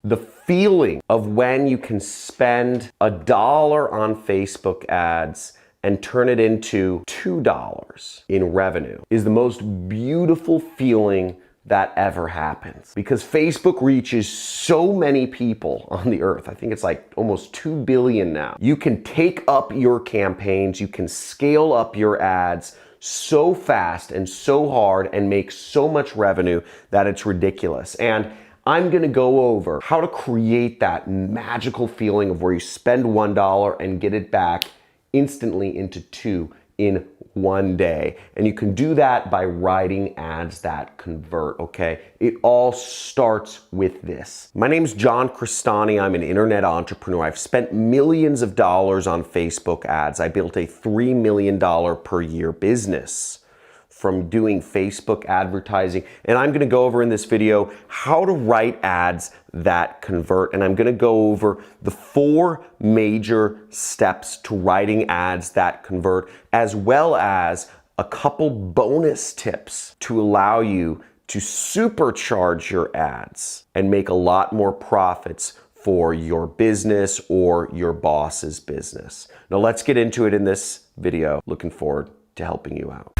The feeling of when you can spend $1 on Facebook ads and turn it into $2 in revenue is the most beautiful feeling that ever happens, because Facebook reaches so many people on the earth. I think it's like almost 2 billion now. You can take up your campaigns, you can scale up your ads so fast and so hard and make so much revenue that it's ridiculous. And I'm gonna go over how to create that magical feeling of where you spend $1 and get it back instantly into 2 in one day. And you can do that by writing ads that convert, okay? It all starts with this. My name's John Crestani. I'm an internet entrepreneur. I've spent millions of dollars on Facebook ads. I built a $3 million per year business from doing Facebook advertising. And I'm gonna go over in this video how to write ads that convert. And I'm gonna go over the 4 major steps to writing ads that convert, as well as a couple bonus tips to allow you to supercharge your ads and make a lot more profits for your business or your boss's business. Now let's get into it in this video. Looking forward to helping you out.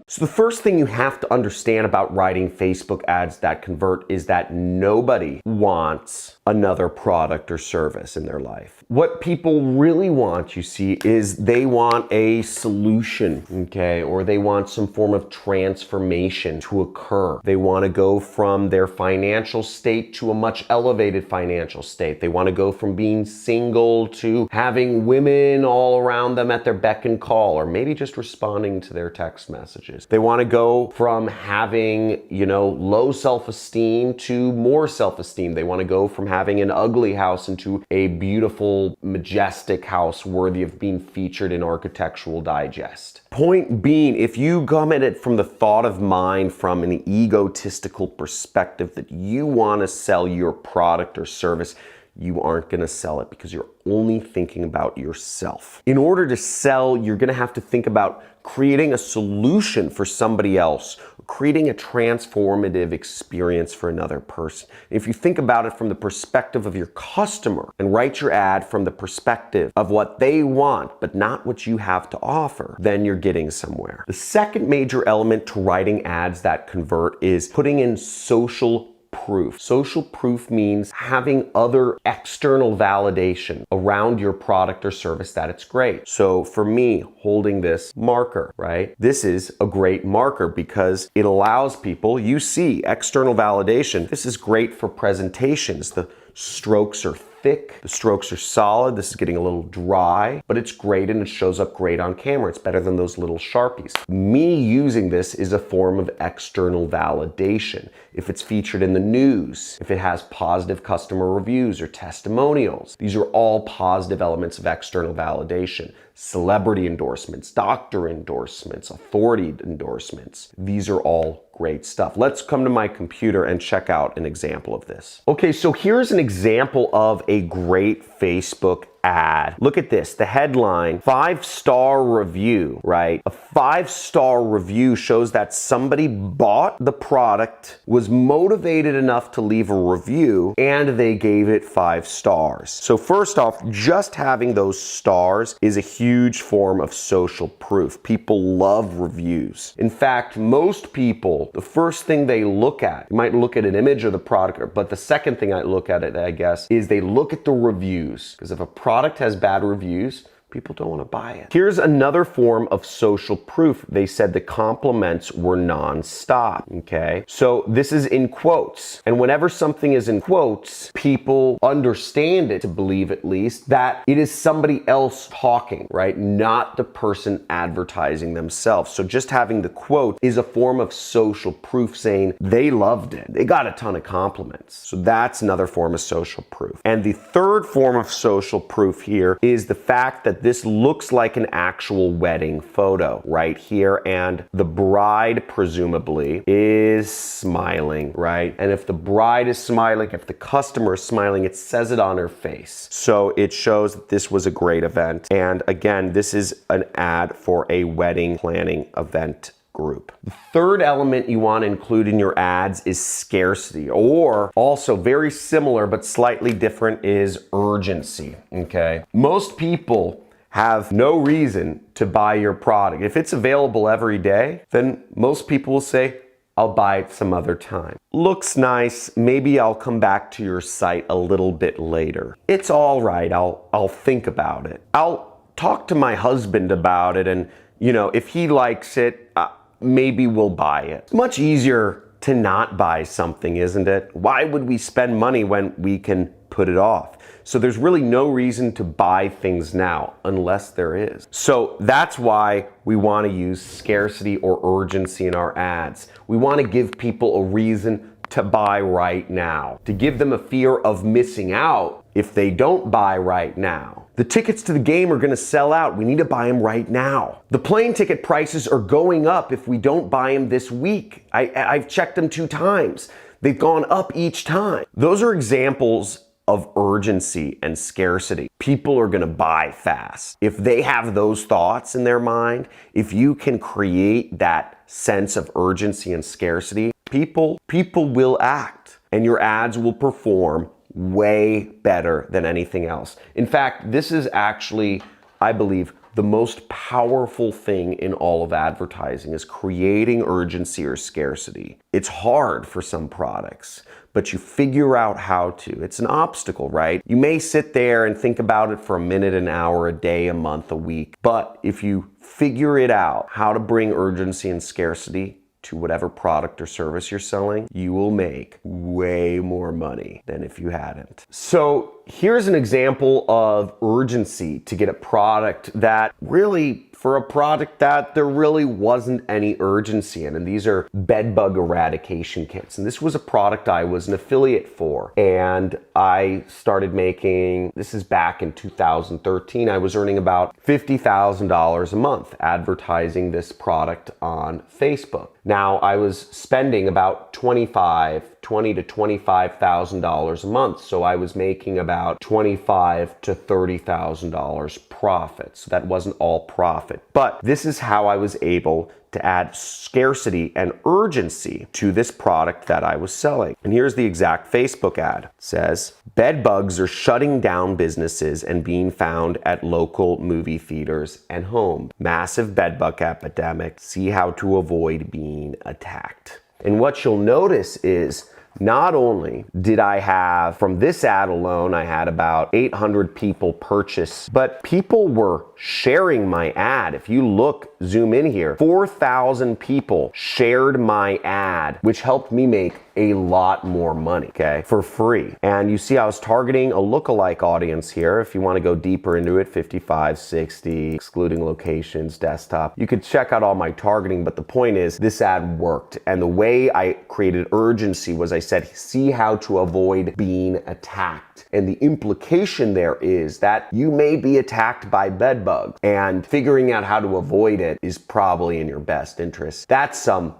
So the first thing you have to understand about writing Facebook ads that convert is that nobody wants another product or service in their life. What people really want, you see, is they want a solution, okay? Or they want some form of transformation to occur. They want to go from their financial state to a much elevated financial state. They want to go from being single to having women all around them at their beck and call, or maybe just responding to their text messages. They want to go from having, low self-esteem to more self-esteem. They want to go from having an ugly house into a beautiful, majestic house worthy of being featured in Architectural Digest. Point being, if you come at it from the thought of mind, from an egotistical perspective that you want to sell your product or service, you aren't going to sell it because you're only thinking about yourself. In order to sell, you're going to have to think about creating a solution for somebody else, creating a transformative experience for another person. If you think about it from the perspective of your customer and write your ad from the perspective of what they want, but not what you have to offer, then you're getting somewhere. The second major element to writing ads that convert is putting in social proof. Social proof means having other external validation around your product or service that it's great. So for me, holding this marker, right? This is a great marker because it allows people, you see external validation. This is great for presentations. The strokes are thick, the strokes are solid. This is getting a little dry, but it's great and it shows up great on camera. It's better than those little Sharpies. Me using this is a form of external validation. If it's featured in the news, if it has positive customer reviews or testimonials, these are all positive elements of external validation. Celebrity endorsements, doctor endorsements, authority endorsements. These are all great stuff. Let's come to my computer and check out an example of this. Okay, so here's an example of a great Facebook ad. Look at this, the headline, 5-star review, right? A 5-star review shows that somebody bought the product, was motivated enough to leave a review, and they gave it 5 stars. So first off, just having those stars is a huge form of social proof. People love reviews. In fact, most people, the first thing they look at, you might look at an image of the product, but the second thing I look at it, I guess, is they look at the reviews. Because if a product has bad reviews, people don't want to buy it. Here's another form of social proof. They said the compliments were non-stop, okay? So this is in quotes. And whenever something is in quotes, people understand it, to believe at least, that it is somebody else talking, right? Not the person advertising themselves. So just having the quote is a form of social proof saying they loved it. They got a ton of compliments. So that's another form of social proof. And the third form of social proof here is the fact that that this looks like an actual wedding photo right here, and the bride presumably is smiling, right? And if the bride is smiling, if the customer is smiling, it says it on her face. So it shows that this was a great event. And again, this is an ad for a wedding planning event group. The third element you want to include in your ads is scarcity, or also very similar but slightly different is urgency, okay? Most people have no reason to buy your product. If it's available every day, then most people will say, I'll buy it some other time. Looks nice, maybe I'll come back to your site a little bit later. It's all right, I'll think about it. I'll talk to my husband about it, and if he likes it, maybe we'll buy it. It's much easier to not buy something, isn't it? Why would we spend money when we can put it off? So there's really no reason to buy things now unless there is. So that's why we want to use scarcity or urgency in our ads. We want to give people a reason to buy right now, to give them a fear of missing out if they don't buy right now. The tickets to the game are going to sell out. We need to buy them right now. The plane ticket prices are going up if we don't buy them this week. I've checked them 2 times. They've gone up each time. Those are examples of urgency and scarcity. People are going to buy fast. If they have those thoughts in their mind, if you can create that sense of urgency and scarcity, people will act, and your ads will perform way better than anything else. In fact, this is actually, I believe, the most powerful thing in all of advertising is creating urgency or scarcity. It's hard for some products, but you figure out how to. It's an obstacle, right? You may sit there and think about it for a minute, an hour, a day, a month, a week, but if you figure it out, how to bring urgency and scarcity to whatever product or service you're selling, you will make way more money than if you hadn't. So here's an example of urgency to get a product that really, for a product that there really wasn't any urgency in. And these are bed bug eradication kits. And this was a product I was an affiliate for. And I started making, this is back in 2013, I was earning about $50,000 a month advertising this product on Facebook. Now I was spending about $20,000 to $25,000 a month. So I was making about $25,000 to $30,000 profit. So that wasn't all profit, but this is how I was able to add scarcity and urgency to this product that I was selling. And here's the exact Facebook ad. It says, bed bugs are shutting down businesses and being found at local movie theaters and home. Massive bed bug epidemic. See how to avoid being attacked. And what you'll notice is not only did I have, from this ad alone, I had about 800 people purchase, but people were sharing my ad. If you look, zoom in here, 4,000 people shared my ad, which helped me make a lot more money, okay, for free. And you see I was targeting a lookalike audience here. If you want to go deeper into it, 55, 60, excluding locations, desktop. You could check out all my targeting, but the point is this ad worked. And the way I created urgency was I said, see how to avoid being attacked. And the implication there is that you may be attacked by bed bugs, and figuring out how to avoid it is probably in your best interest. That's some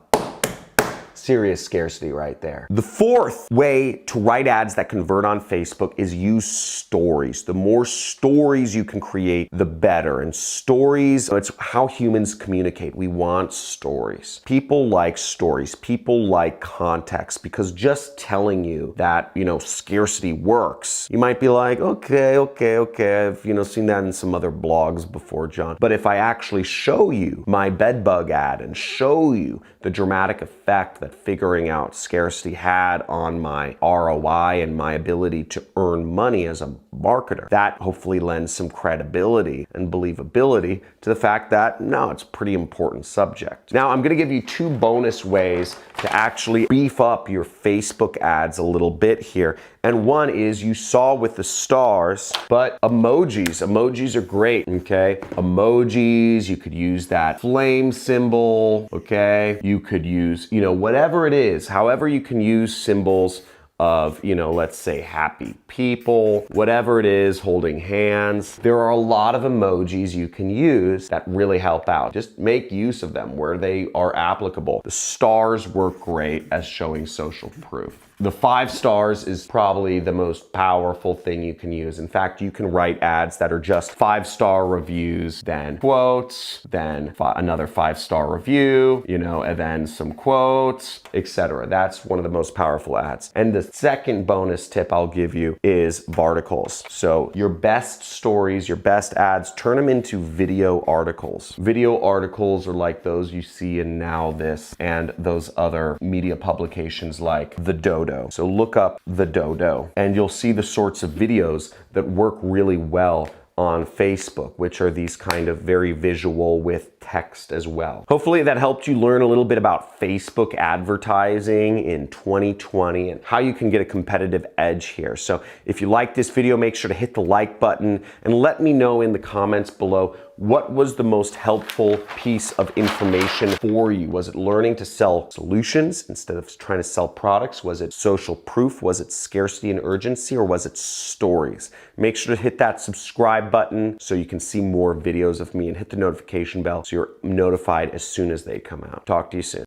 serious scarcity right there. The fourth way to write ads that convert on Facebook is use stories. The more stories you can create, the better. And stories, it's how humans communicate. We want stories. People like stories. People like context, because just telling you that, scarcity works, you might be like, okay. I've, seen that in some other blogs before, John. But if I actually show you my bed bug ad and show you the dramatic effect that figuring out scarcity had on my ROI and my ability to earn money as a marketer, that hopefully lends some credibility and believability to the fact that, no, it's a pretty important subject. Now, I'm gonna give you 2 bonus ways to actually beef up your Facebook ads a little bit here. And one is, you saw with the stars, but emojis. Emojis are great, okay? Emojis, you could use that flame symbol, okay? You could use, whatever it is, however you can use symbols of, let's say happy people, whatever it is, holding hands. There are a lot of emojis you can use that really help out. Just make use of them where they are applicable. The stars work great as showing social proof. The 5 stars is probably the most powerful thing you can use. In fact, you can write ads that are just 5-star reviews, then quotes, then another 5-star review, and then some quotes, etc. That's one of the most powerful ads. And the second bonus tip I'll give you is Varticles. So your best stories, your best ads, turn them into video articles. Video articles are like those you see in Now This and those other media publications like The Dodo. So look up The Dodo and you'll see the sorts of videos that work really well on Facebook, which are these kind of very visual with text as well. Hopefully that helped you learn a little bit about Facebook advertising in 2020 and how you can get a competitive edge here. So if you like this video, make sure to hit the like button and let me know in the comments below what was the most helpful piece of information for you. Was it learning to sell solutions instead of trying to sell products? Was it social proof? Was it scarcity and urgency? Or was it stories? Make sure to hit that subscribe button so you can see more videos of me and hit the notification bell so you're notified as soon as they come out. Talk to you soon.